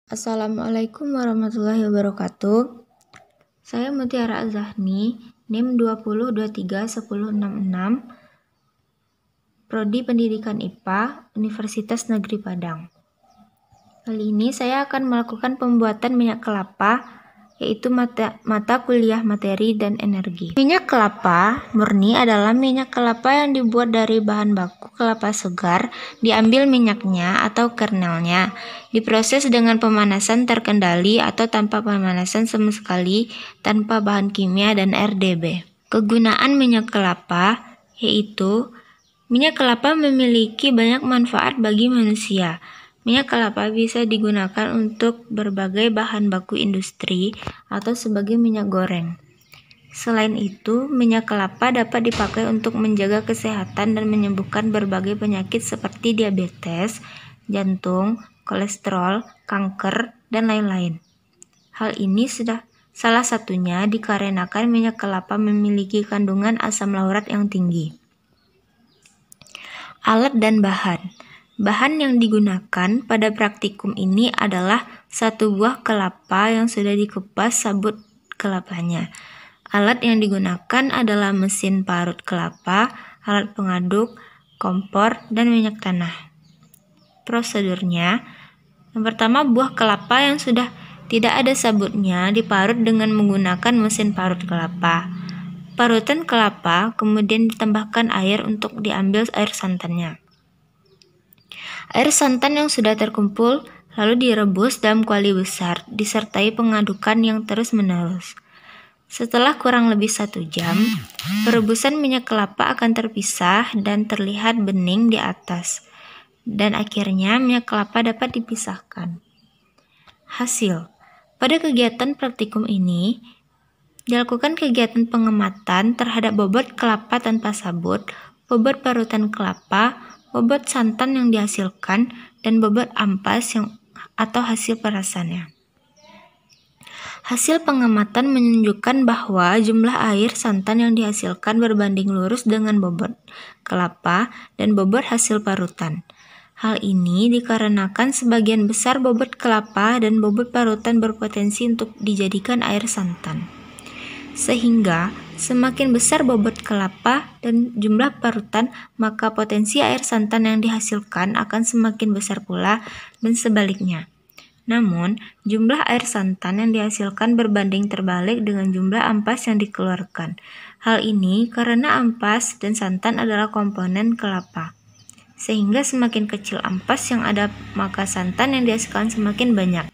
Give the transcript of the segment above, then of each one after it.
Assalamualaikum warahmatullahi wabarakatuh. Saya Mutiara Azahni, NIM 20231066, Prodi Pendidikan IPA, Universitas Negeri Padang. Kali ini saya akan melakukan pembuatan minyak kelapa, yaitu mata kuliah materi dan energi. Minyak kelapa murni adalah minyak kelapa yang dibuat dari bahan baku kelapa segar, diambil minyaknya atau kernelnya, diproses dengan pemanasan terkendali atau tanpa pemanasan sama sekali, tanpa bahan kimia dan RDB. Kegunaan minyak kelapa yaitu minyak kelapa memiliki banyak manfaat bagi manusia. Minyak kelapa bisa digunakan untuk berbagai bahan baku industri atau sebagai minyak goreng. Selain itu, minyak kelapa dapat dipakai untuk menjaga kesehatan dan menyembuhkan berbagai penyakit seperti diabetes, jantung, kolesterol, kanker, dan lain-lain. Hal ini salah satunya dikarenakan minyak kelapa memiliki kandungan asam laurat yang tinggi. Alat dan bahan. Bahan yang digunakan pada praktikum ini adalah satu buah kelapa yang sudah dikupas sabut kelapanya. Alat yang digunakan adalah mesin parut kelapa, alat pengaduk, kompor, dan minyak tanah. Prosedurnya, yang pertama, buah kelapa yang sudah tidak ada sabutnya diparut dengan menggunakan mesin parut kelapa. Parutan kelapa kemudian ditambahkan air untuk diambil air santannya. Air santan yang sudah terkumpul lalu direbus dalam kuali besar, disertai pengadukan yang terus-menerus. Setelah kurang lebih 1 jam, perebusan minyak kelapa akan terpisah dan terlihat bening di atas. Dan akhirnya minyak kelapa dapat dipisahkan. Hasil. Pada kegiatan praktikum ini, dilakukan kegiatan pengamatan terhadap bobot kelapa tanpa sabut, bobot parutan kelapa, bobot santan yang dihasilkan, dan bobot ampas atau hasil perasannya. Hasil pengamatan menunjukkan bahwa jumlah air santan yang dihasilkan berbanding lurus dengan bobot kelapa dan bobot hasil parutan. Hal ini dikarenakan sebagian besar bobot kelapa dan bobot parutan berpotensi untuk dijadikan air santan. Sehingga semakin besar bobot kelapa dan jumlah parutan, maka potensi air santan yang dihasilkan akan semakin besar pula dan sebaliknya. Namun, jumlah air santan yang dihasilkan berbanding terbalik dengan jumlah ampas yang dikeluarkan. Hal ini karena ampas dan santan adalah komponen kelapa. Sehingga semakin kecil ampas yang ada, maka santan yang dihasilkan semakin banyak.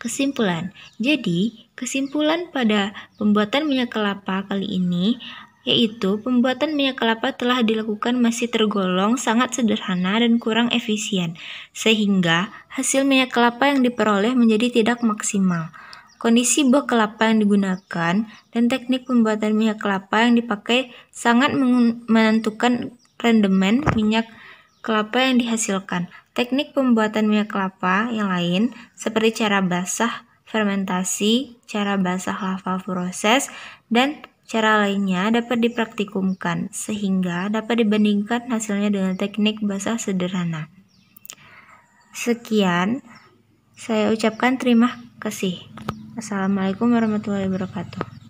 Kesimpulan. Jadi, kesimpulan pada pembuatan minyak kelapa kali ini yaitu pembuatan minyak kelapa telah dilakukan masih tergolong sangat sederhana dan kurang efisien, sehingga hasil minyak kelapa yang diperoleh menjadi tidak maksimal. Kondisi buah kelapa yang digunakan dan teknik pembuatan minyak kelapa yang dipakai sangat menentukan rendemen minyak kelapa yang dihasilkan. Teknik pembuatan minyak kelapa yang lain seperti cara basah fermentasi, cara basah lava proses, dan cara lainnya dapat dipraktikumkan sehingga dapat dibandingkan hasilnya dengan teknik basah sederhana. Sekian, saya ucapkan terima kasih. Assalamualaikum warahmatullahi wabarakatuh.